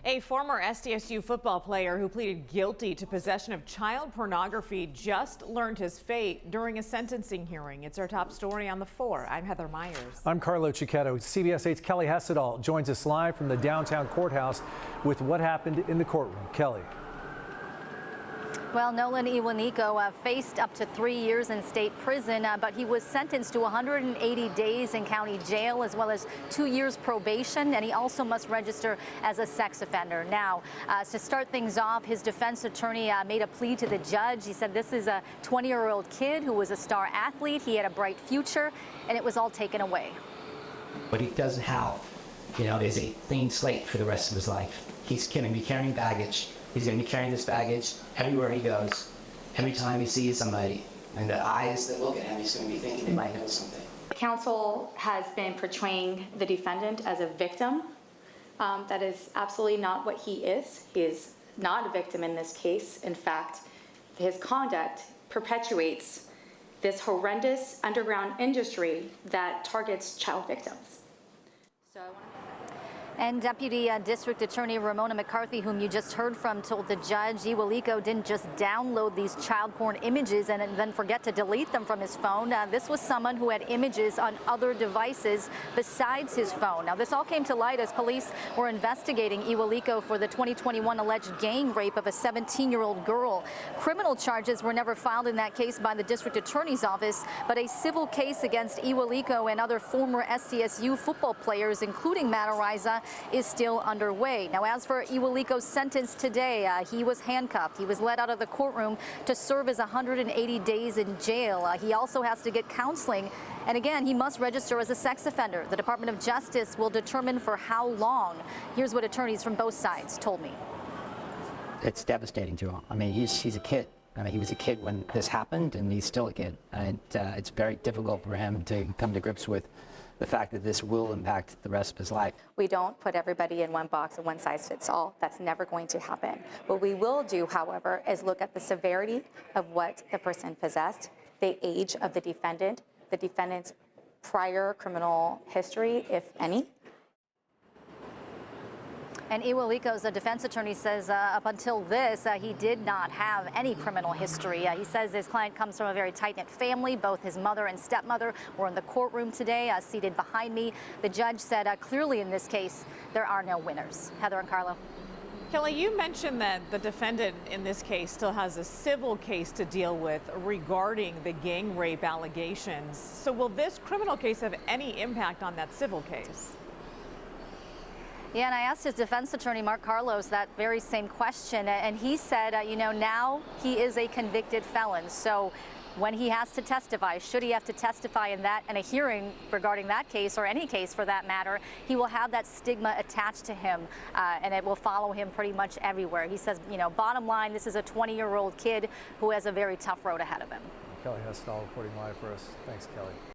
A former SDSU football player who pleaded guilty to possession of child pornography just learned his fate during a sentencing hearing. It's our top story on the 4. I'm Heather Myers. I'm Carlo Cicchetto. CBS 8's Kelly Hessedal joins us live from the downtown courthouse with what happened in the courtroom. Kelly. Well, Nowlin Ewaliko faced up to 3 years in state prison, but he was sentenced to 180 days in county jail as well as 2 years probation, and he also must register as a sex offender. Now, to start things off, his defense attorney made a plea to the judge. He said this is a 20-year-old kid who was a star athlete. He had a bright future, and it was all taken away. But he doesn't have, there's a clean slate for the rest of his life. He's going to be carrying baggage. He's going to be carrying this baggage everywhere he goes, every time he sees somebody. And the eyes that look at him, he's going to be thinking they might know something. Counsel has been portraying the defendant as a victim. That is absolutely not what he is. He is not a victim in this case. In fact, his conduct perpetuates this horrendous underground industry that targets child victims. And Deputy District Attorney Ramona McCarthy, whom you just heard from, told the judge Ewaliko didn't just download these child porn images and then forget to delete them from his phone. This was someone who had images on other devices besides his phone. Now, this all came to light as police were investigating Ewaliko for the 2021 alleged gang rape of a 17-year-old girl. Criminal charges were never filed in that case by the district attorney's office, but a civil case against Ewaliko and other former SDSU football players, including Matt Araiza, is still underway. Now, as for Ewaliko's sentence today, he was handcuffed. He was let out of the courtroom to serve his 180 days in jail. He also has to get counseling. And again, he must register as a sex offender. The Department of Justice will determine for how long. Here's what attorneys from both sides told me. It's devastating to him. I mean, he's a kid. I mean, he was a kid when this happened, and he's still a kid. And it's very difficult for him to come to grips with the fact that this will impact the rest of his life. We don't put everybody in one box and one size fits all. That's never going to happen. What we will do, however, is look at the severity of what the person possessed, the age of the defendant's prior criminal history, if any. And Ewaliko's defense attorney says up until this, he did not have any criminal history. He says his client comes from a very tight-knit family. Both his mother and stepmother were in the courtroom today, seated behind me. The judge said clearly in this case, there are no winners. Heather and Carlo. Kelly, you mentioned that the defendant in this case still has a civil case to deal with regarding the gang rape allegations. So will this criminal case have any impact on that civil case? Yeah, and I asked his defense attorney, Mark Carlos, that very same question, and he said, now he is a convicted felon. So when he has to testify, should he have to testify in a hearing regarding that case, or any case for that matter, he will have that stigma attached to him, and it will follow him pretty much everywhere. He says, bottom line, this is a 20-year-old kid who has a very tough road ahead of him. Kelly Hessedal reporting live for us. Thanks, Kelly.